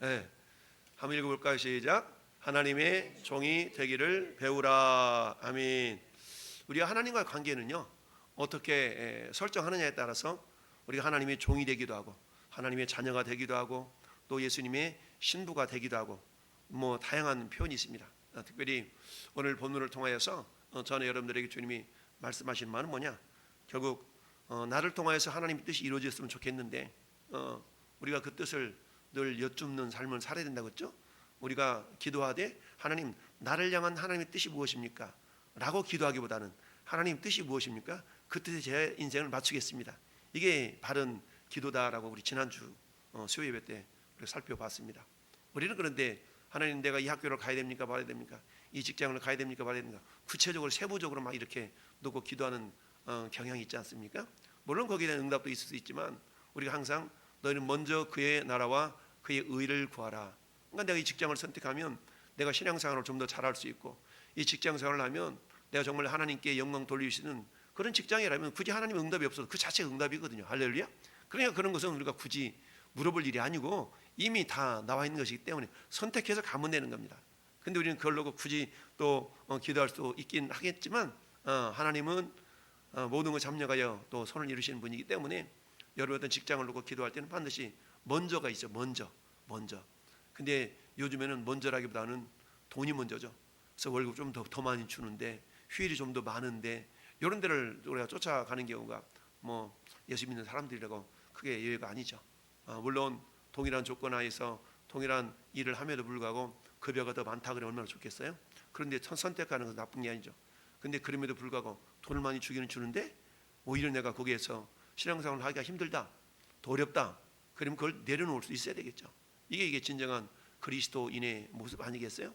예. 한번 읽어볼까요? 시작. 하나님의 종이 되기를 배우라. 아멘. 우리가 하나님과의 관계는요, 어떻게 설정하느냐에 따라서 우리가 하나님의 종이 되기도 하고 하나님의 자녀가 되기도 하고 또 예수님의 신부가 되기도 하고 뭐 다양한 표현이 있습니다. 특별히 오늘 본문을 통하여서 저는 여러분들에게 주님이 말씀하신 말은 뭐냐? 결국 나를 통하여서 하나님의 뜻이 이루어졌으면 좋겠는데 우리가 그 뜻을 늘 여쭙는 삶을 살아야 된다고 했죠. 우리가 기도하되 하나님, 나를 향한 하나님의 뜻이 무엇입니까? 라고 기도하기보다는 하나님 뜻이 무엇입니까? 그 뜻에 제 인생을 맞추겠습니다. 이게 바른 기도다라고 우리 지난주 수요 예배 때 우리가 살펴봤습니다. 우리는 그런데 하나님, 내가 이 학교를 가야 됩니까 말아야 됩니까? 이 직장을 가야 됩니까 말아야 됩니까? 구체적으로 세부적으로 막 이렇게 놓고 기도하는 경향이 있지 않습니까? 물론 거기에 대한 응답도 있을 수 있지만 우리가 항상 너희는 먼저 그의 나라와 그의 의를 구하라. 그러니까 내가 이 직장을 선택하면 내가 신앙생활을 좀 더 잘할 수 있고, 이 직장생활을 하면 내가 정말 하나님께 영광 돌리시는 그런 직장이라면 굳이 하나님의 응답이 없어도 그 자체가 응답이거든요. 할렐루야. 그러니까 그런 것은 우리가 굳이 물어볼 일이 아니고 이미 다 나와 있는 것이기 때문에 선택해서 가면 되는 겁니다. 근데 우리는 그걸 놓고 굳이 또 기도할 수 있긴 하겠지만 하나님은 모든 걸 잡력하여 또 손을 이루시는 분이기 때문에 여러분 어떤 직장을 놓고 기도할 때는 반드시 먼저가 있죠. 먼저. 근데 요즘에는 먼저라기보다는 돈이 먼저죠. 그래서 월급 좀 더 많이 주는데 휴일이 좀 더 많은데 이런 데를 우리가 쫓아가는 경우가 뭐 예수 믿는 사람들이라고 크게 예외가 아니죠. 물론 동일한 조건 하에서 동일한 일을 함에도 불구하고 급여가 더 많다 그러면 얼마나 좋겠어요? 그런데 선택하는 것은 나쁜 게 아니죠. 근데 그럼에도 불구하고 돈을 많이 주기는 주는데 오히려 내가 거기에서 신앙생활을 하기가 힘들다, 더 어렵다, 그러면 그걸 내려놓을 수 있어야 되겠죠. 이게 진정한 그리스도인의 모습 아니겠어요?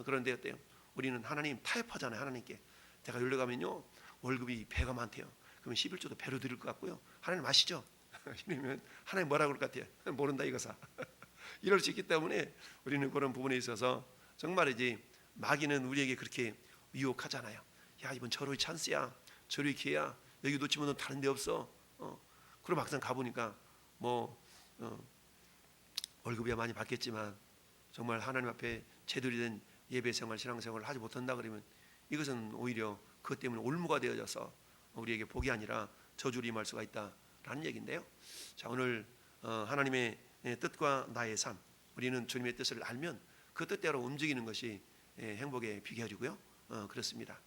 그런데 어때요? 우리는 하나님 타협하잖아요. 하나님께 내가 여기로 가면요 월급이 배가 많대요. 그러면 11조도 배로 드릴 것 같고요. 하나님 아시죠? 이러면 하나님 뭐라고 그럴 것 같아요? 모른다 이거사. 이럴 수 있기 때문에 우리는 그런 부분에 있어서 정말이지 마귀는 우리에게 그렇게 유혹하잖아요. 야, 이번 절호의 찬스야, 절호의 기회야, 여기 놓치면 넌 다른 데 없어. 그리고 막상 가보니까 월급이야 많이 받겠지만 정말 하나님 앞에 제대로 된 예배 생활, 신앙 생활을 하지 못한다 그러면 이것은 오히려 그것 때문에 올무가 되어져서 우리에게 복이 아니라 저주를 임할 수가 있다라는 얘기인데요. 자, 오늘 하나님의 뜻과 나의 삶, 우리는 주님의 뜻을 알면 그 뜻대로 움직이는 것이 행복의 비결이고요. 그렇습니다.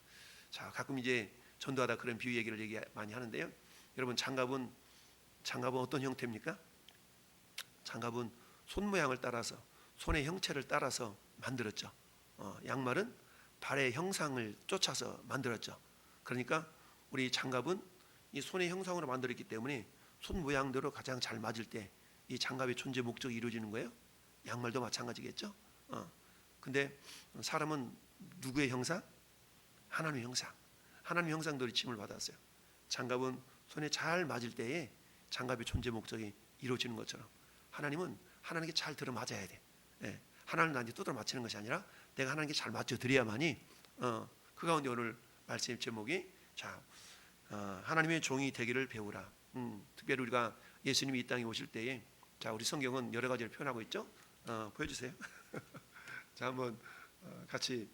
자, 가끔 이제 전도하다 그런 비유 얘기를 많이 하는데요. 여러분, 장갑은 어떤 형태입니까? 장갑은 손 모양을 따라서, 손의 형체를 따라서 만들었죠. 양말은 발의 형상을 쫓아서 만들었죠. 그러니까 우리 장갑은 이 손의 형상으로 만들었기 때문에 손 모양대로 가장 잘 맞을 때 이 장갑의 존재 목적이 이루어지는 거예요. 양말도 마찬가지겠죠. 근데 사람은 누구의 형상? 하나님의 형상. 하나님의 형상대로 침을 받았어요. 장갑은 손에 잘 맞을 때에 장갑의 존재 목적이 이루어지는 것처럼 하나님은 하나님께 잘 들어맞아야 돼. 하나님 나한테 두드려 맞히는 것이 아니라 내가 하나님께 잘 맞춰 드려야만이 그 가운데 오늘 말씀의 제목이 하나님의 종이 되기를 배우라. 특별히 우리가 예수님이 이 땅에 오실 때에 자, 우리 성경은 여러 가지를 표현하고 있죠. 보여주세요. 자, 한번 같이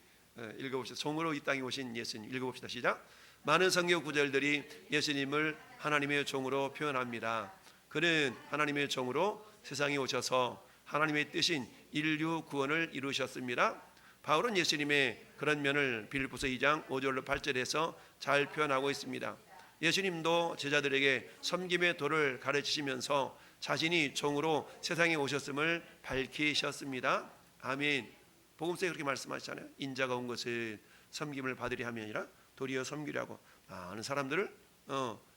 읽어봅시다. 종으로 이 땅에 오신 예수님 읽어봅시다. 시작. 많은 성경 구절들이 예수님을 하나님의 종으로 표현합니다. 그는 하나님의 종으로 세상에 오셔서 하나님의 뜻인 인류 구원을 이루셨습니다. 바울은 예수님의 그런 면을 빌립보서 2장 5절로 8절에서 잘 표현하고 있습니다. 예수님도 제자들에게 섬김의 도를 가르치시면서 자신이 종으로 세상에 오셨음을 밝히셨습니다. 아멘. 복음서에 그렇게 말씀하시잖아요. 인자가 온 것을 섬김을 받으려 함이 아니라 도리어 섬기려고 많은 사람들을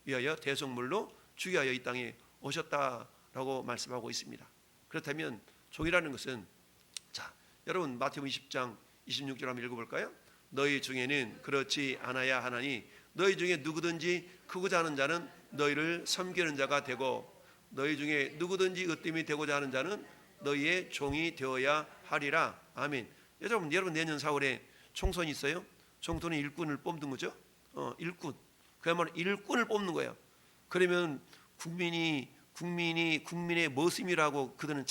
위하여 대속물로 주기 하여 이 땅에 오셨다라고 말씀하고 있습니다. 그렇다면 종이라는 것은, 자, 여러분 마태복음 20장 26절 한번 읽어볼까요? 너희 중에는 그렇지 않아야 하나니 너희 중에 누구든지 크고자 하는 자는 너희를 섬기는 자가 되고 너희 중에 누구든지 으뜸이 되고자 하는 자는 너희의 종이 되어야 하리라. 아멘. 여러분 내년 4월에 총선이 있어요. 총선은 일꾼을 뽑는 거죠. 일꾼. 그야말로 일꾼을 뽑는 거예요. 그러면 국민의 모습이라고 그들은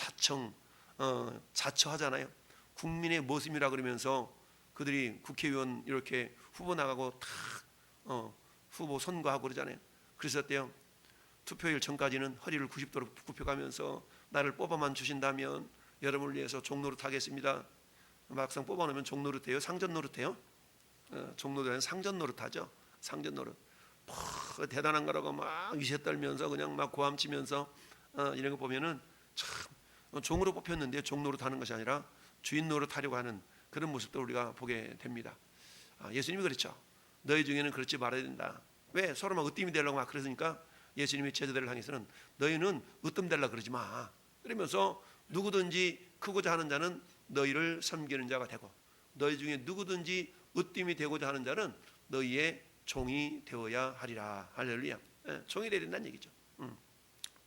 자처하잖아요. 국민의 모습이라 그러면서 그들이 국회의원 이렇게 후보 나가고 탁 후보 선거하고 그러잖아요. 그랬었대요. 투표일 전까지는 허리를 90도로 굽혀가면서 나를 뽑아만 주신다면 여러분을 위해서 종로를 타겠습니다. 막상 뽑아놓으면 종노릇해요? 상전노릇해요? 종로는 상전노릇하죠. 상전노릇. 대단한 거라고 막 위세 떨면서 그냥 막 고함치면서 이런 거 보면은 참 종으로 뽑혔는데 종노릇 하는 것이 아니라 주인 노릇 하려고 하는 그런 모습도 우리가 보게 됩니다. 예수님이 그랬죠. 너희 중에는 그렇지 말아야 된다. 왜? 서로 막 으뜸이 되려고 막 그러니까 예수님이 제자들을 향해서는 너희는 으뜸 되려고 그러지 마. 그러면서 누구든지 크고자 하는 자는 너희를 섬기는 자가 되고 너희 중에 누구든지 으뜸이 되고자 하는 자는 너희의 종이 되어야 하리라. 할렐루야. 종이 되야 된다는 얘기죠.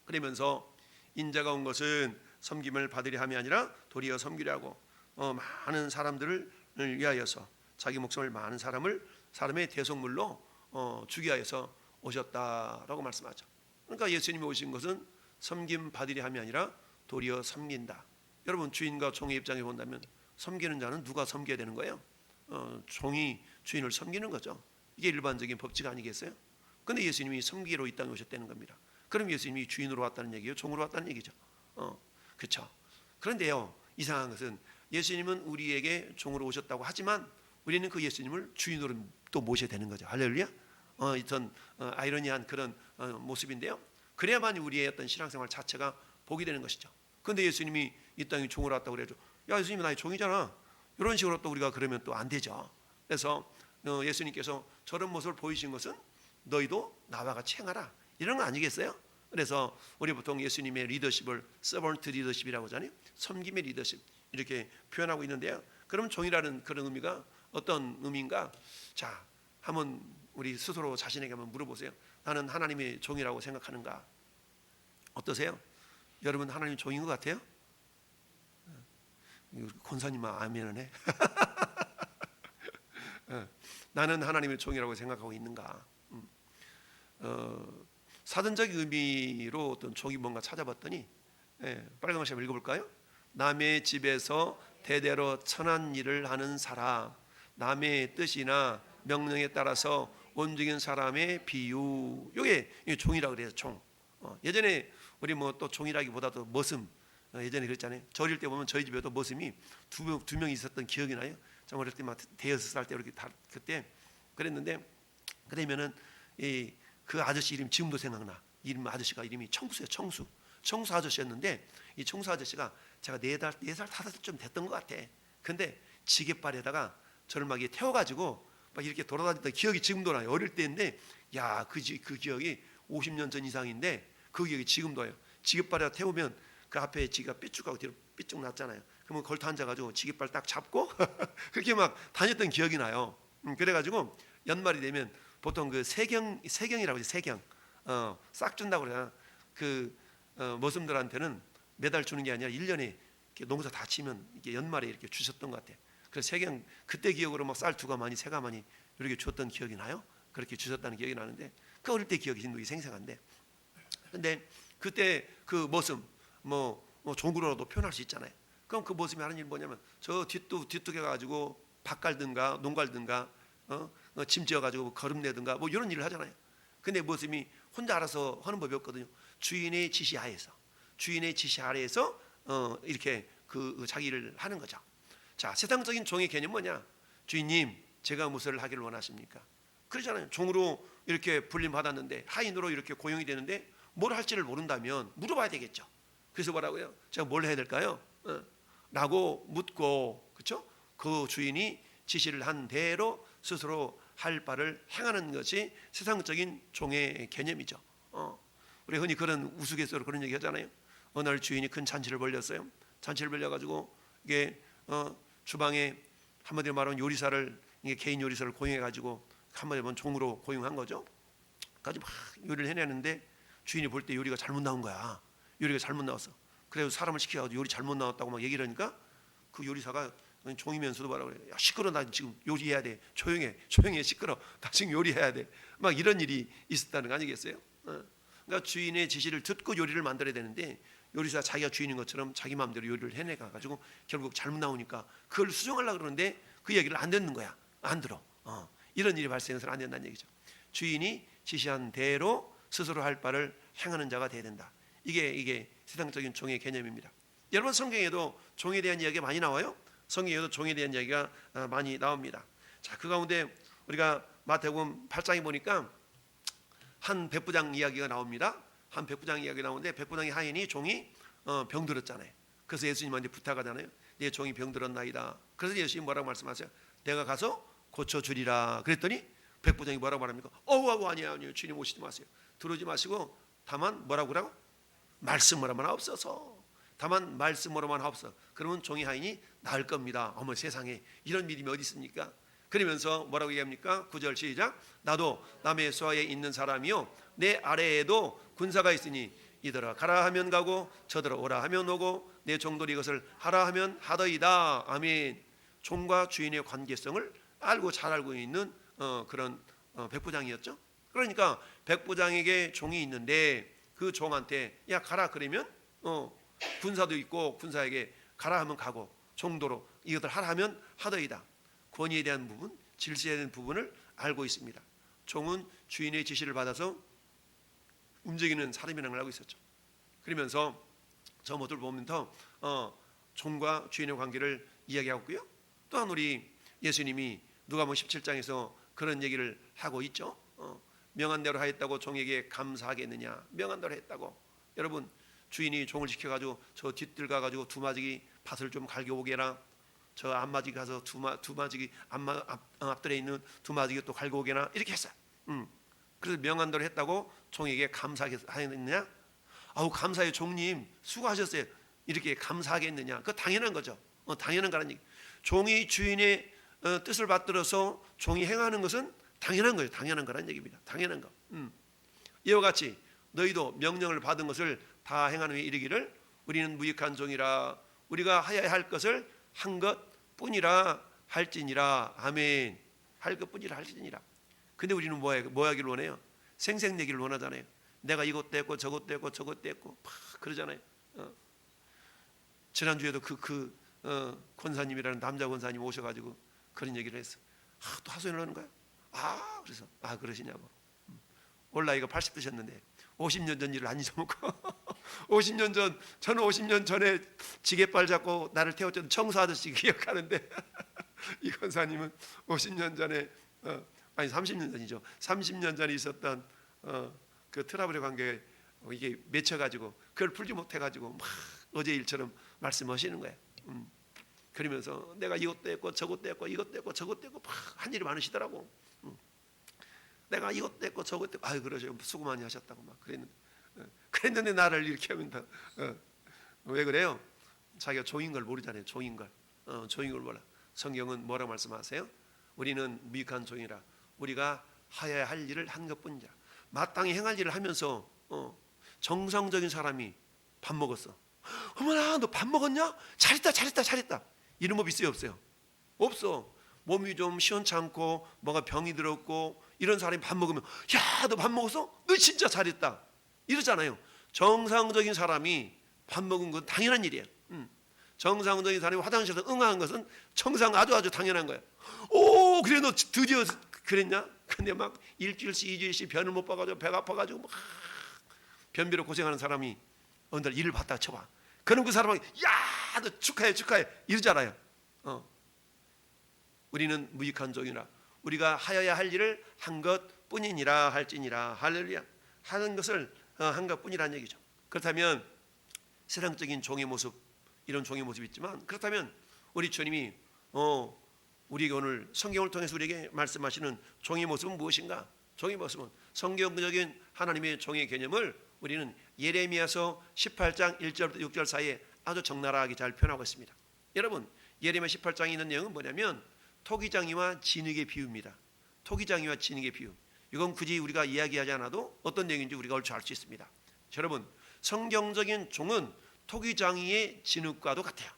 그러면서 인자가 온 것은 섬김을 받으려 함이 아니라 도리어 섬기려 하고 많은 사람들을 위하여서 자기 목숨을 많은 사람의 대속물로 주기 위하여서 오셨다라고 말씀하죠. 그러니까 예수님이 오신 것은 섬김 받으려 함이 아니라 도리어 섬긴다. 여러분 주인과 종의 입장에 본다면 섬기는 자는 누가 섬겨야 되는 거예요? 종이 주인을 섬기는 거죠. 이게 일반적인 법칙 아니겠어요? 그런데 예수님이 섬기러 이 땅에 오셨다는 겁니다. 그럼 예수님이 주인으로 왔다는 얘기예요? 종으로 왔다는 얘기죠. 그렇죠. 그런데요, 이상한 것은 예수님은 우리에게 종으로 오셨다고 하지만 우리는 그 예수님을 주인으로 또 모셔야 되는 거죠. 할렐루야. 어떤 아이러니한 그런 모습인데요. 그래야만 우리의 어떤 신앙생활 자체가 복이 되는 것이죠. 그런데 예수님이 이 땅에 종으로 왔다고 그래죠. 야, 예수님이 나의 종이잖아. 이런 식으로 또 우리가 그러면 또 안 되죠. 그래서 예수님께서 저런 모습을 보이신 것은 너희도 나와 같이 행하라 이런 거 아니겠어요? 그래서 우리 보통 예수님의 리더십을 서번트 리더십이라고 하잖아요. 섬김의 리더십 이렇게 표현하고 있는데요. 그럼 종이라는 그런 의미가 어떤 의미인가? 자, 한번 우리 스스로 자신에게 한번 물어보세요. 나는 하나님의 종이라고 생각하는가? 어떠세요? 여러분 하나님 종인 것 같아요? 권사님만 아멘을 해. 나는 하나님의 종이라고 생각하고 있는가? 사전적 의미로 어떤 종이 뭔가 찾아봤더니 빨간 글씨 한번 읽어볼까요? 남의 집에서 대대로 천한 일을 하는 사람, 남의 뜻이나 명령에 따라서 온전한 사람의 비유. 이게 종이라고 그래요. 종. 예전에 우리 뭐 또 종이라기보다도 머슴. 예전에 그랬잖아요. 저 어릴 때 보면 저희 집에도 머슴이 두 명 있었던 기억이 나요. 저 어릴 때 막 대여섯 살 때 이렇게 그때 그랬는데 그러면은 그 아저씨 이름 지금도 생각나. 이름 아저씨가 이름이 청수예요. 청수 아저씨였는데 이 청수 아저씨가 제가 4살 5살쯤 됐던 것 같아. 근데 지게발에다가 저를 막 태워가지고 막 이렇게 돌아다녔던 기억이 지금도 나요. 어릴 때인데 야, 그 기억이 50년 전 이상인데 그 기억이 지금도 와요. 지게발에다 태우면 그 앞에 지가 삐쭉하고 뒤로 삐쭉 났잖아요. 그러면 걸터 앉아가지고 지게발 딱 잡고 그렇게 막 다녔던 기억이 나요. 그래가지고 연말이 되면 보통 그 세경이라고 해요. 세경 싹 준다고 그래요. 그 머슴들한테는 매달 주는 게 아니라 1년에 농사 다 치면 이게 연말에 이렇게 주셨던 것 같아요. 그래서 세경 그때 기억으로 막 쌀 2가마니 3가마니 이렇게 줬던 기억이 나요. 그렇게 주셨다는 기억이 나는데 그 어릴 때 기억이 지금도 생생한데 근데 그때 그 머슴 뭐 종으로라도 표현할 수 있잖아요. 그럼 그 모습이 하는 일이 뭐냐면 저 뒤뚝에 가지고 밭 갈든가 농 갈든가 짐 지어 가지고 거름 내든가 뭐 이런 일을 하잖아요. 근데 모습이 혼자 알아서 하는 법이 없거든요. 주인의 지시 아래에서 이렇게 그 자기를 하는 거죠. 자, 세상적인 종의 개념 뭐냐? 주인님, 제가 무엇을 하기를 원하십니까? 그러잖아요. 종으로 이렇게 불림 받았는데 하인으로 이렇게 고용이 되는데 뭘 할지를 모른다면 물어봐야 되겠죠. 그래서 뭐라고요? 제가 뭘 해야 될까요? 라고 묻고, 그렇죠? 그 주인이 지시를 한 대로 스스로 할 바를 행하는 것이 세상적인 종의 개념이죠. 우리 흔히 그런 우스갯소리로 그런 얘기 하잖아요. 어느 날 주인이 큰 잔치를 벌렸어요. 잔치를 벌려가지고 이게 주방에 한마디로 말하면 요리사를 이게 개인 요리사를 고용해가지고 한마디로 말하면 종으로 고용한 거죠. 가지고 막 요리를 해내는데 주인이 볼 때 요리가 잘못 나온 거야. 요리가 잘못 나왔어. 그래서 사람을 시켜가지고 요리 잘못 나왔다고 막 얘기를 하니까 그 요리사가 종이면서도 뭐라고 그래? 야, 시끄러, 나 지금 요리해야 돼. 조용해, 시끄러. 나 지금 요리해야 돼. 막 이런 일이 있었다는 거 아니겠어요? 그러니까 주인의 지시를 듣고 요리를 만들어야 되는데 요리사 자기가 주인인 것처럼 자기 마음대로 요리를 해내가 가지고 결국 잘못 나오니까 그걸 수정하려고 그러는데 그 얘기를 안 듣는 거야. 안 들어. 이런 일이 발생해서는 안 된다는 얘기죠. 주인이 지시한 대로 스스로 할 바를 행하는 자가 돼야 된다. 이게 세상적인 종의 개념입니다. 여러분, 성경에도 종에 대한 이야기가 많이 나와요. 성경에도 종에 대한 이야기가 많이 나옵니다. 자, 그 가운데 우리가 마태복음 8장에 보니까 한 백부장 이야기가 나옵니다. 한 백부장 이야기가 나오는데 백부장의 하인이 종이 병들었잖아요. 그래서 예수님한테 부탁하잖아요. 내 종이 병들었나이다. 그래서 예수님이 뭐라고 말씀하세요? 내가 가서 고쳐주리라. 그랬더니 백부장이 뭐라고 말합니까? 아니에요. 주님 오시지 마세요. 들어오지 마시고 다만 뭐라고? 말씀으로만 하옵소서. 다만 말씀으로만 하옵소서. 그러면 종의 하인이 나을 겁니다. 어머, 세상에 이런 믿음이 어디 있습니까? 그러면서 뭐라고 얘기합니까? 9절 시작. 나도 남의 수하에 있는 사람이요 내 아래에도 군사가 있으니 이더러 가라 하면 가고 저더러 오라 하면 오고 내 종들이 이것을 하라 하면 하더이다. 아멘. 종과 주인의 관계성을 잘 알고 있는 그런 백부장이었죠. 그러니까 백부장에게 종이 있는데 그 종한테 야 가라 그러면 군사도 있고 군사에게 가라 하면 가고 종도로 이것을 하라 하면 하더이다. 권위에 대한 부분, 질서에 대한 부분을 알고 있습니다. 종은 주인의 지시를 받아서 움직이는 사람이라는 걸 알고 있었죠. 그러면서 저 모두를 보면서 종과 주인의 관계를 이야기하고 있고요. 또한 우리 예수님이 누가복음 17장에서 그런 얘기를 하고 있죠. 명한 대로 하였다고 종에게 감사하겠느냐. 명한 대로 했다고. 여러분, 주인이 종을 시켜가지고 저 뒷뜰 가가지고 두마지기 밭을 좀 갈겨오게 해라. 저 앞마지기 가서 두마지기 앞뜰에 있는 두마지기 또 갈겨오게나 이렇게 했어요. 그래서 명한 대로 했다고 종에게 감사하겠느냐? 아우 감사해요 종님 수고하셨어요. 이렇게 감사하겠느냐? 그거 당연한 거죠. 당연한 거라는 얘기. 종이 주인의 뜻을 받들어서 종이 행하는 것은 당연한 거예요. 당연한 거라는 얘기입니다. 당연한 거. 이와 같이 너희도 명령을 받은 것을 다 행하는 후에 이르기를 우리는 무익한 종이라 우리가 하여야 할 것을 한 것뿐이라 할지니라. 아멘. 할 것뿐이라 할지니라. 근데 우리는 뭐 하기를 원해요? 생색내기를 원하잖아요. 내가 이것도 했고 저것도 했고 저것도 했고 막 그러잖아요. 지난주에도 그 권사님이라는 남자 권사님 오셔가지고 그런 얘기를 했어. 또 하소연을 하는 거야. 그래서 그러시냐고. 올 나이가 80 드셨는데 50년 전 일을 안 잊어먹고 50년 전 저는 50년 전에 지게발 잡고 나를 태웠던 청소 아저씨 기억하는데 이 권사님은 50년 전에 30년 전이죠. 30년 전에 있었던 그 트러블의 관계에 이게 맺혀가지고 그걸 풀지 못해가지고 막 어제 일처럼 말씀하시는 거예요. 그러면서 내가 이것도 했고 저것도 했고 이것도 했고 저것도 했고 막 한 일이 많으시더라고. 내가 이것도 했고 저것도 했고 그러죠. 수고 많이 하셨다고 막 그랬는데 나를 이렇게 하면 다 왜 그래요? 자기가 종인 걸 모르잖아요. 종인 걸 몰라. 성경은 뭐라고 말씀하세요? 우리는 무익한 종이라 우리가 하여야 할 일을 한 것뿐이야. 마땅히 행할 일을 하면서 정상적인 사람이 밥 먹었어. 어머나 너 밥 먹었냐? 잘했다. 이런 법 있어요 없어요? 없어. 몸이 좀 시원찮고 뭐가 병이 들었고 이런 사람이 밥 먹으면 야 너 밥 먹었어? 너 진짜 잘했다 이러잖아요. 정상적인 사람이 밥 먹은 건 당연한 일이에요. 정상적인 사람이 화장실에서 응하는 것은 아주 당연한 거예요. 오 그래 너 드디어 그랬냐? 근데 막 일주일씩 2주일씩 변을 못 봐가지고 배가 아파가지고 막 변비로 고생하는 사람이 어느 날 일을 받다가 쳐봐. 그럼 그 사람이 야 너 축하해 이러잖아요. 우리는 무익한 종이라 우리가 하여야 할 일을 한 것뿐이니라 할지니라. 할렐루야. 하는 것을 한 것뿐이라는 얘기죠. 그렇다면 세상적인 종의 모습 이런 종의 모습이 있지만 그렇다면 우리 주님이 우리에게 오늘 성경을 통해서 우리에게 말씀하시는 종의 모습은 무엇인가? 종의 모습은 성경적인 하나님의 종의 개념을 우리는 예레미야서 18장 1절부터 6절 사이에 아주 적나라하게 잘 표현하고 있습니다. 여러분 예레미야 18장에 있는 내용은 뭐냐면 토기장이와 진흙의 비유입니다. 토기장이와 진흙의 비유. 이건 굳이 우리가 이야기하지 않아도 어떤 내용인지 우리가 얼추 알 수 있습니다. 여러분 성경적인 종은 토기장이의 진흙과도 같아요.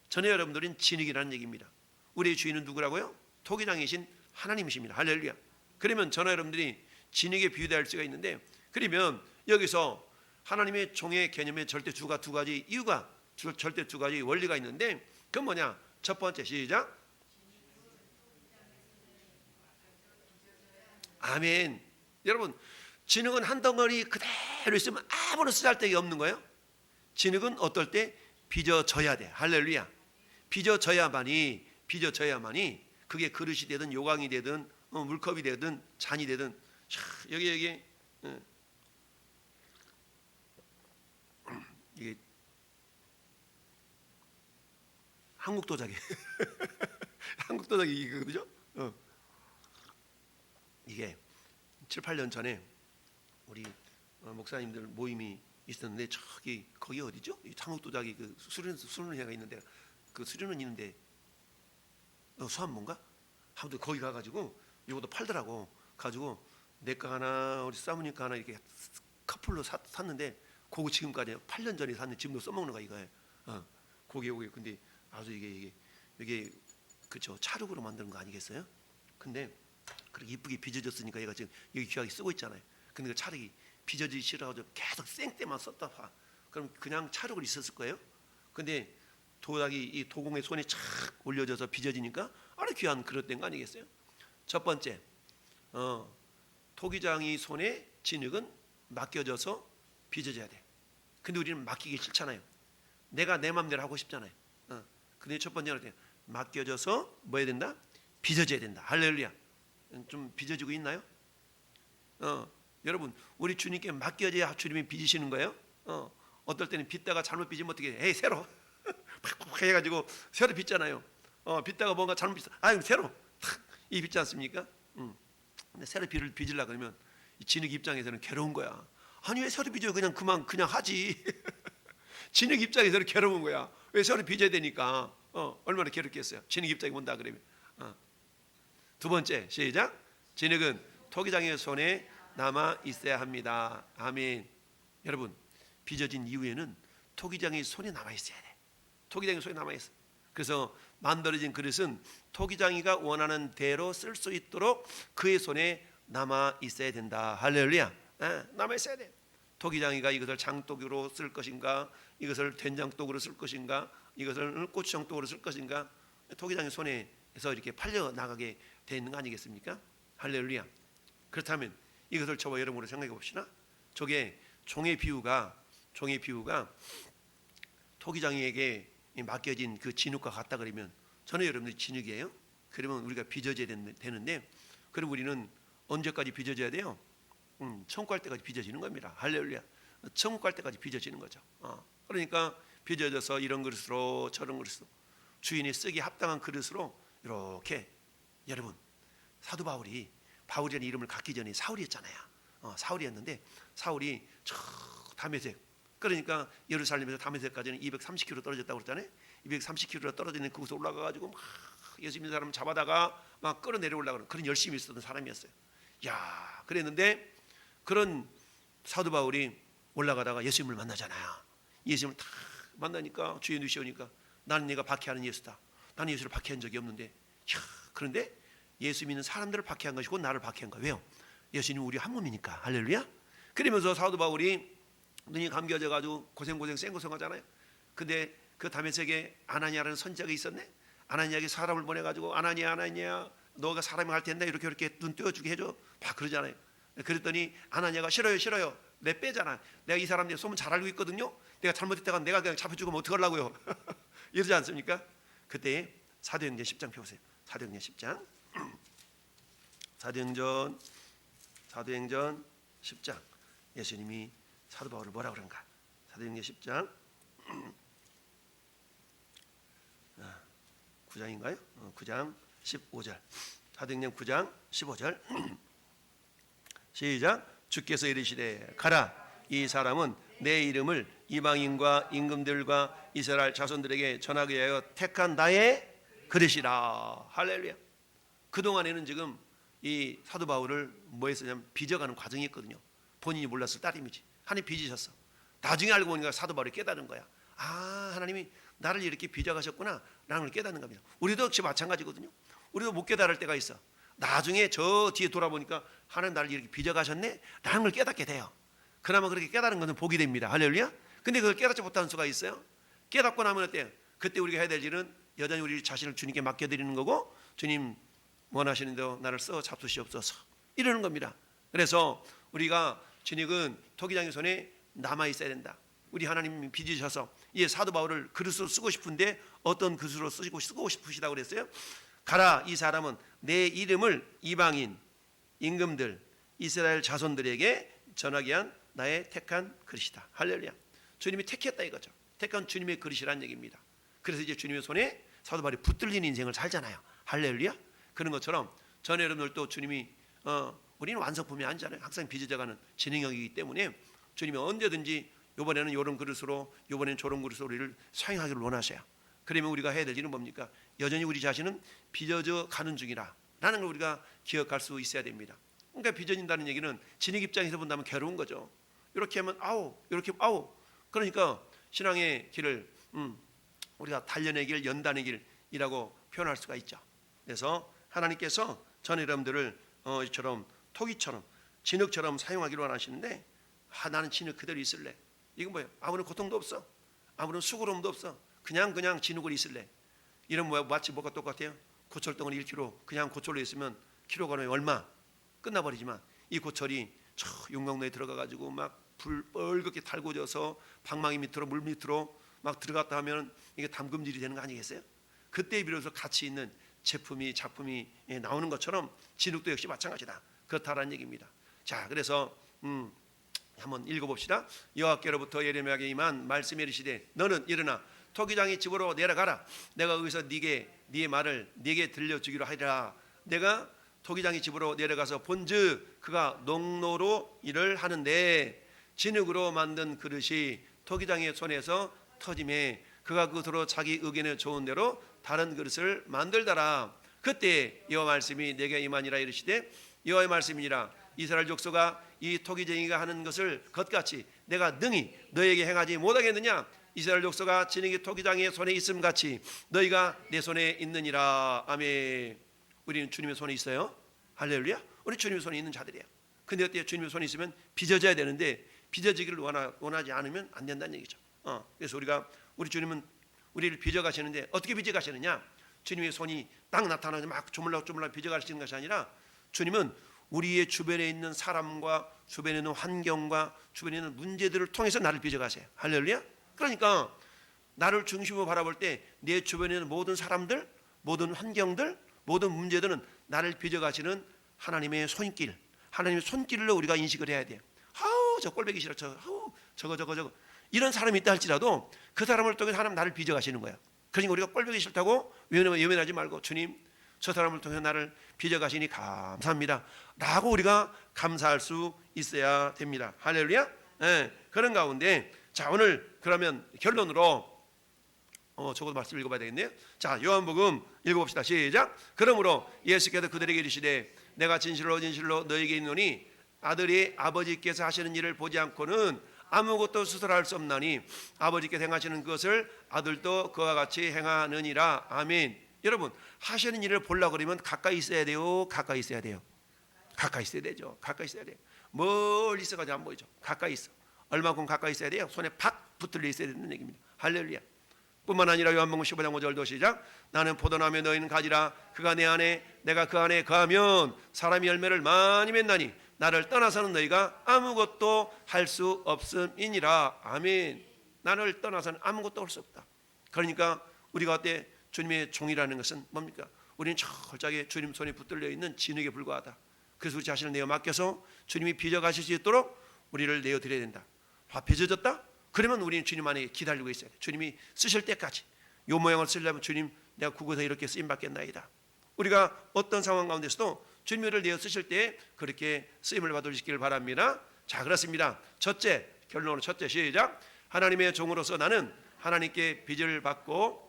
전에 여러분들은 진흙이라는 얘기입니다. 우리의 주인은 누구라고요? 토기장이신 하나님이십니다. 할렐루야. 그러면 전에 여러분들이 진흙에 비유될 수가 있는데 그러면 여기서 하나님의 종의 개념에 절대 주가 두 가지 이유가 절대 두 가지 원리가 있는데 그건 뭐냐? 첫 번째 시작. 아멘. 여러분 진흙은 한 덩어리 그대로 있으면 아무런 쓰잘데기 없는 거예요. 진흙은 어떨 때 빚어져야 돼. 할렐루야. 빚어져야만이 그게 그릇이 되든 요강이 되든 물컵이 되든 잔이 되든. 여기 이게 한국 도자기 한국 도자기 이거 그죠? 이게 7, 8년 전에 우리 목사님들 모임이 있었는데 거기 어디죠? 한국 도자기 그 수련회가 있는데 그 수련원 있는데 수안문가? 아무튼 거기 가가지고 이것도 팔더라고. 가지고 내 거 하나 우리 사모님 거 하나 이렇게 커플로 샀는데 그거 지금까지 8년 전에 샀는데 지금도 써먹는 거야 이거에. 고기 근데 아주 이게 그쵸 찰흙으로 만드는 거 아니겠어요? 근데 그렇게 이쁘게 빚어졌으니까 얘가 지금 여기 귀하게 쓰고 있잖아요. 근데 그 찰흙이 빚어지기 싫어가지고 계속 생때만 썼다 봐. 그럼 그냥 찰흙을 있었을 거예요. 근데 도자기 이 도공의 손에 착 올려져서 빚어지니까 아주 귀한 그릇 된 거 아니겠어요? 첫 번째 토기장이 손에 진흙은 맡겨져서 빚어져야 돼. 근데 우리는 맡기기 싫잖아요. 내가 내 맘대로 하고 싶잖아요. 근데 첫 번째는 맡겨져서 뭐 해야 된다? 빚어져야 된다. 할렐루야. 좀 빚어지고 있나요? 여러분 우리 주님께 맡겨져야 주님이 빚으시는 거예요. 어떨 때는 빚다가 잘못 빚으면 어떻게 해? 에이 새로 팍 해가지고 새로 빚잖아요. 빚다가 뭔가 잘못 빚어 아유 새로 이 빚지 않습니까? 근데 새로 빚으려고 그러면 이 진흙 입장에서는 괴로운 거야. 아니 왜 새로 빚어요? 그냥 하지. 진흙 입장에서는 괴로운 거야. 왜 새로 빚어야 되니까. 얼마나 괴롭겠어요. 진흙 입장에 온다 그러면. 두 번째 시작. 진흙은 토기장의 손에 남아 있어야 합니다. 아멘. 여러분 빚어진 이후에는 토기장의 손에 남아 있어야 돼. 토기장의 손에 남아 있어. 그래서 만들어진 그릇은 토기장이가 원하는 대로 쓸 수 있도록 그의 손에 남아 있어야 된다. 할렐루야. 남아 있어야 돼. 토기장이가 이것을 장독으로 쓸 것인가, 이것을 된장독으로 쓸 것인가, 이것을 고추장독으로 쓸 것인가, 토기장의 손에서 이렇게 팔려 나가게 돼 있는 거 아니겠습니까? 할렐루야. 그렇다면 이것을 저와 여러분으로 생각해 봅시다. 저게 종의 비유가 토기장이에게 맡겨진 그 진흙과 같다 그러면 저는 여러분들이 진흙이에요. 그러면 우리가 빚어져야 되는데 그럼 우리는 언제까지 빚어져야 돼요? 천국 갈 때까지 빚어지는 겁니다. 할렐루야. 천국 갈 때까지 빚어지는 거죠. 그러니까 빚어져서 이런 그릇으로 저런 그릇으로 주인이 쓰기 합당한 그릇으로 이렇게. 여러분 사도 바울이라는 이름을 갖기 전에 사울이었잖아요. 사울이었는데 사울이 저 다메섹, 그러니까 예루살렘에서 다메섹까지는 230km 떨어졌다고 그랬잖아요. 230km 떨어지는 그곳에 올라가가지고 막 예수 믿는 사람 잡아다가 막 끌어내려오려고 그런 열심히 있었던 사람이었어요. 야, 그랬는데 그런 사도 바울이 올라가다가 예수님을 만나잖아요. 예수님을 다 만나니까 주의 눈이 오니까 나는 네가 박해하는 예수다. 나는 예수를 박해한 적이 없는데. 야, 그런데 예수 믿는 사람들을 박해한 것이고 나를 박해한 거예요. 왜요? 예수님 우리 한 몸이니까. 할렐루야. 그러면서 사도 바울이 눈이 감겨져 가지고 고생 생고생하잖아요. 근데 그 다메섹에 아나니아라는 선지자가 있었네. 아나니아에게 사람을 보내 가지고 아나니아 너가 사람이 할 텐데 이렇게 눈 띄워주게 해줘. 막 그러잖아요. 그랬더니 아나니아가 싫어요. 내 빼잖아. 내가 이 사람들 소문 잘 알고 있거든요. 내가 잘못했다가 내가 그냥 잡혀주면 어떡하려고요. 이러지 않습니까? 그때 사도행전 10장 펴보세요. 사도행전 10장. 사도행전 10장. 예수님이 사도 바울을 뭐라 그런가? 사도행전 10장 9장인가요? 9장 15절. 사도행전 9장 15절. 시작. 주께서 이르시되 가라, 이 사람은 내 이름을 이방인과 임금들과 이스라엘 자손들에게 전하기 위하여 택한 나의 그릇이라. 할렐루야. 그동안에는 지금 이 사도 바울을 뭐 했었냐면 빚어가는 과정이 있거든요. 본인이 몰랐을 따름이지. 하나님 빚으셨어. 나중에 알고 보니까 사도 바울이 깨달은 거야. 아, 하나님이 나를 이렇게 빚어가셨구나 라는 걸 깨닫는 겁니다. 우리도 역시 마찬가지거든요. 우리도 못 깨달을 때가 있어. 나중에 저 뒤에 돌아보니까 하나님 나를 이렇게 빚어가셨네 라는 걸 깨닫게 돼요. 그나마 그렇게 깨달은 것은 복이 됩니다. 할렐루야. 근데 그걸 깨닫지 못하는 수가 있어요. 깨닫고 나면 어때요? 그때 우리가 해야 될 일은 여전히 우리 자신을 주님께 맡겨드리는 거고, 주님 원하시는 대로 나를 써 잡수시옵소서 이러는 겁니다. 그래서 우리가 주님은 토기장의 손에 남아 있어야 된다. 우리 하나님이 빚으셔서 이 사도 바울을 그릇으로 쓰고 싶은데 어떤 그릇으로 쓰고 싶으시다고 그랬어요? 가라, 이 사람은 내 이름을 이방인 임금들 이스라엘 자손들에게 전하게 한 나의 택한 그릇이다. 할렐루야. 주님이 택했다 이거죠. 택한 주님의 그릇이라는 얘기입니다. 그래서 이제 주님의 손에 사도 바울이 붙들린 인생을 살잖아요. 할렐루야. 그런 것처럼 전 여러분들도 주님이 우리는 완성품이 아니잖아요. 항상 빚어져가는 진행형이기 때문에 주님이 언제든지 이번에는 이런 그릇으로, 이번에는 저런 그릇으로 우리를 사용하기를 원하셔요. 그러면 우리가 해야 될 일은 뭡니까? 여전히 우리 자신은 빚어져 가는 중이라는 걸 우리가 기억할 수 있어야 됩니다. 그러니까 빚어진다는 얘기는 진익 입장에서 본다면 괴로운 거죠. 이렇게 하면 아우, 이렇게 아우. 그러니까 신앙의 길을 우리가 단련의 길, 연단의 길이라고 표현할 수가 있죠. 그래서 하나님께서 전 여러분들을 이처럼 토기처럼 진흙처럼 사용하기로 원하시는데, 나는 진흙 그대로 있을래. 이건 뭐예요? 아무런 고통도 없어, 아무런 수고로움도 없어, 그냥 진흙으로 있을래. 이런 마치 뭐가 똑같아요? 고철덩어리 1kg 그냥 고철로 있으면 킬로그램에 얼마 끝나버리지만, 이 고철이 저 용광로에 들어가가지고 막 불 뻘겋게 달궈져서 방망이 밑으로 물 밑으로 막 들어갔다 하면 이게 담금질이 되는 거 아니겠어요? 그때에 비로소 가치 있는 작품이 나오는 것처럼 진흙도 역시 마찬가지다. 그렇다라는 얘기입니다. 자, 그래서 한번 읽어봅시다. 여호와께로부터 예레미야에게 임한 말씀이 이르시되 너는 일어나 토기장의 집으로 내려가라. 내가 거기서 네의 말을 네게 들려주기로 하리라. 내가 토기장의 집으로 내려가서 본즉 그가 농로로 일을 하는데 진흙으로 만든 그릇이 토기장의 손에서 터짐에 그가 그것으로 자기 의견에 좋은 대로 다른 그릇을 만들더라. 그때 여호와 말씀이 내게 임하니라 이르시되 여호와의 말씀이니라. 이스라엘 족속아, 이 토기쟁이가 하는 것을 것같이 내가 능히 너에게 행하지 못하겠느냐? 이스라엘 족속아, 진흙이 토기장의 손에 있음 같이 너희가 내 손에 있느니라. 아멘. 우리는 주님의 손에 있어요. 할렐루야. 우리 주님의 손에 있는 자들이에요. 근데 어때요? 주님의 손에 있으면 빚어져야 되는데 빚어지기를 원하지 않으면 안 된다는 얘기죠. 그래서 우리 주님은 우리를 빚어 가시는데 어떻게 빚어 가시느냐? 주님의 손이 딱 나타나서 막 조물락 빚어 가시는 것이 아니라, 주님은 우리의 주변에 있는 사람과 주변에 있는 환경과 주변에 있는 문제들을 통해서 나를 빚어 가세요. 할렐루야. 그러니까 나를 중심으로 바라볼 때 내 주변에 있는 모든 사람들, 모든 환경들, 모든 문제들은 나를 빚어 가시는 하나님의 손길, 하나님의 손길로 우리가 인식을 해야 돼요. 아우, 저 꼴보기 싫어, 저거 이런 사람이 있다 할지라도 그 사람을 통해서 하나님 나를 빚어 가시는 거예요. 그러니까 우리가 꼴보기 싫다고 외면하지 말고, 주님 저 사람을 통해서 나를 빚어 가시니 감사합니다 라고 우리가 감사할 수 있어야 됩니다. 할렐루야. 네, 그런 가운데 자, 오늘 그러면 결론으로 저것도 말씀 읽어봐야 되겠네요. 자, 요한복음 읽어봅시다. 시작. 그러므로 예수께서 그들에게 이르시되 내가 진실로 너에게 있노니 아들이 아버지께서 하시는 일을 보지 않고는 아무것도 스스로 할 수 없나니 아버지께서 행하시는 것을 아들도 그와 같이 행하느니라. 아멘. 여러분, 하시는 일을 보려고 그러면 가까이 있어야 돼요? 가까이 있어야 돼요? 가까이 있어야 되죠. 가까이 있어야 돼요. 멀리 있어가지고 안 보이죠. 가까이 있어. 얼마큼 가까이 있어야 돼요? 손에 팍 붙들려 있어야 되는 얘기입니다. 할렐루야. 뿐만 아니라 요한복음 15장 5절도 시작. 나는 포도나무에 너희는 가지라. 그가 내 안에 내가 그 안에 거하면 사람이 열매를 많이 맺나니 나를 떠나서는 너희가 아무것도 할 수 없음이니라. 아멘. 나를 떠나서는 아무것도 할 수 없다. 그러니까 우리가 어때? 주님의 종이라는 것은 뭡니까? 우리는 철저하게 주님 손에 붙들려 있는 진흙에 불과하다. 그래서 우리 자신을 내어 맡겨서 주님이 빚어 가실 수 있도록 우리를 내어 드려야 된다. 빚어졌다? 그러면 우리는 주님 안에 기다리고 있어야 돼. 주님이 쓰실 때까지. 이 모양을 쓰려면 주님 내가 구구서 이렇게 쓰임 받겠나이다. 우리가 어떤 상황 가운데서도 주님을 내어 쓰실 때 그렇게 쓰임을 받으시기를 바랍니다. 자, 그렇습니다. 첫째, 결론으로 첫째 시작. 하나님의 종으로서 나는 하나님께 빚을 받고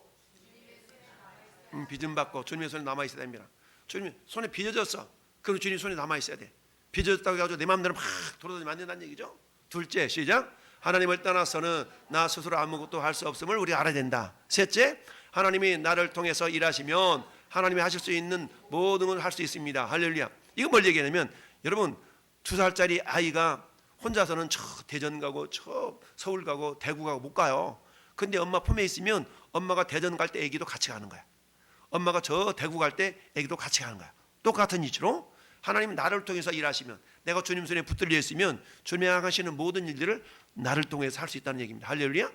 주님의 손에 남아 있어야 됩니다. 주님 손에 빚어졌어. 그럼 주님 손에 남아 있어야 돼. 빚어졌다고 해가지고 내 마음대로 막 돌아다니면 안 된다는 얘기죠. 둘째 시작. 하나님을 떠나서는 나 스스로 아무것도 할 수 없음을 우리 알아야 된다. 셋째, 하나님이 나를 통해서 일하시면 하나님이 하실 수 있는 모든 걸 할 수 있습니다. 할렐루야. 이거 뭘 얘기하냐면, 여러분 2살짜리 아이가 혼자서는 저 대전 가고 저 서울 가고 대구 가고 못 가요. 근데 엄마 품에 있으면 엄마가 대전 갈 때 아기도 같이 가는 거야. 엄마가 저 대구 갈 때 아기도 같이 가는 거야. 똑같은 이치로 하나님은 나를 통해서 일하시면, 내가 주님 손에 붙들려 있으면 주님이 하시는 모든 일들을 나를 통해서 할 수 있다는 얘기입니다. 할렐루야.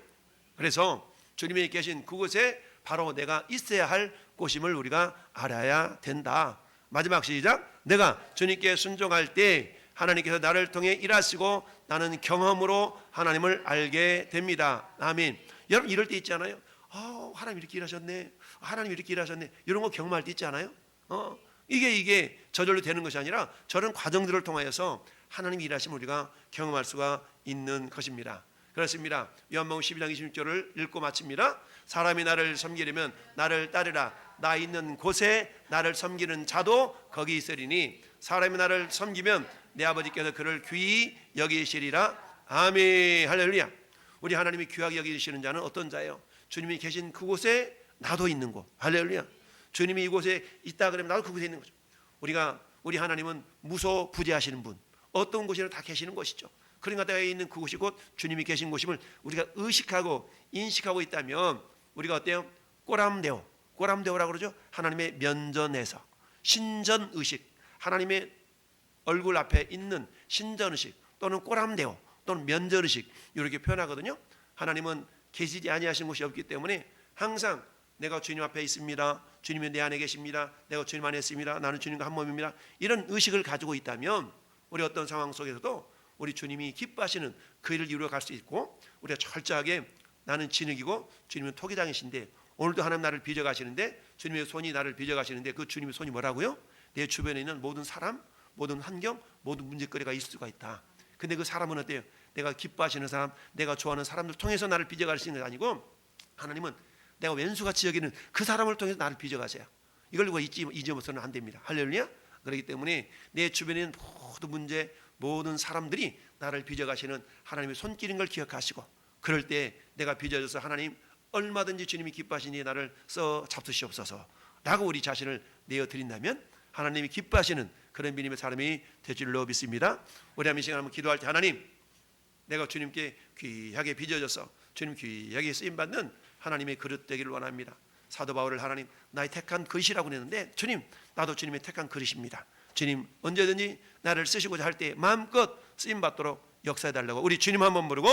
그래서 주님이 계신 그곳에 바로 내가 있어야 할 곳임을 우리가 알아야 된다. 마지막 시작. 내가 주님께 순종할 때 하나님께서 나를 통해 일하시고 나는 경험으로 하나님을 알게 됩니다. 아멘. 여러분 이럴 때 있지 않아요? 하나님 이렇게 일하셨네, 하나님 이렇게 일하셨네, 이런 거 경험할 때 있지 않아요? 이게 저절로 되는 것이 아니라 저런 과정들을 통하여서 하나님이 일하심을 우리가 경험할 수가 있는 것입니다. 그렇습니다. 요한복음 12장 26절을 읽고 마칩니다. 사람이 나를 섬기려면 나를 따르라. 나 있는 곳에 나를 섬기는 자도 거기 있으리니 사람이 나를 섬기면 내 아버지께서 그를 귀히 여기시리라. 아멘. 할렐루야. 우리 하나님이 귀하게 여기시는 자는 어떤 자예요? 주님이 계신 그곳에 나도 있는 곳. 할렐루야. 주님이 이곳에 있다 그러면 나도 그곳에 있는 거죠. 우리 하나님은 무소부재하시는 분, 어떤 곳이나 다 계시는 것이죠. 그러니까 내가 있는 그곳이 곧 주님이 계신 곳임을 우리가 의식하고 인식하고 있다면 우리가 어때요? 꼬람대오라고 그러죠. 하나님의 면전에서 신전의식, 하나님의 얼굴 앞에 있는 신전의식 또는 꼬람대오 또는 면전의식, 이렇게 표현하거든요. 하나님은 계시지 아니하신 곳이 없기 때문에 항상 내가 주님 앞에 있습니다, 주님이 내 안에 계십니다, 내가 주님 안에 있습니다, 나는 주님과 한 몸입니다, 이런 의식을 가지고 있다면 우리 어떤 상황 속에서도 우리 주님이 기뻐하시는 그 일을 이루어 갈 수 있고, 우리가 철저하게 나는 진흙이고 주님은 토기장이신데, 오늘도 하나님 나를 빚어가시는데, 주님의 손이 나를 빚어가시는데, 그 주님의 손이 뭐라고요? 내 주변에 있는 모든 사람, 모든 환경, 모든 문제거리가 있을 수가 있다. 근데 그 사람은 어때요? 내가 기뻐하시는 사람, 내가 좋아하는 사람들 통해서 나를 빚어가시는 게 아니고, 하나님은 내가 왼수같이 여기는 그 사람을 통해서 나를 빚어가세요. 이걸 잊어서는 안 됩니다. 할렐루야. 그렇기 때문에 내 주변에 있는 모든 문제, 모든 사람들이 나를 빚어가시는 하나님의 손길인 걸 기억하시고, 그럴 때 내가 빚어져서 하나님 얼마든지 주님이 기뻐하시니 나를 써 잡수시옵소서 라고 우리 자신을 내어드린다면 하나님이 기뻐하시는 그런 믿음의 사람이 될 줄로 믿습니다. 우리 한번 시간 한번 기도할 때, 하나님 내가 주님께 귀하게 빚어져서 주님 귀하게 쓰임받는 하나님의 그릇 되기를 원합니다. 사도 바울을 하나님 나의 택한 그릇이라고 했는데, 주님 나도 주님의 택한 그릇입니다. 주님 언제든지 나를 쓰시고자 할 때 마음껏 쓰임받도록 역사해달라고 우리 주님 한번 부르고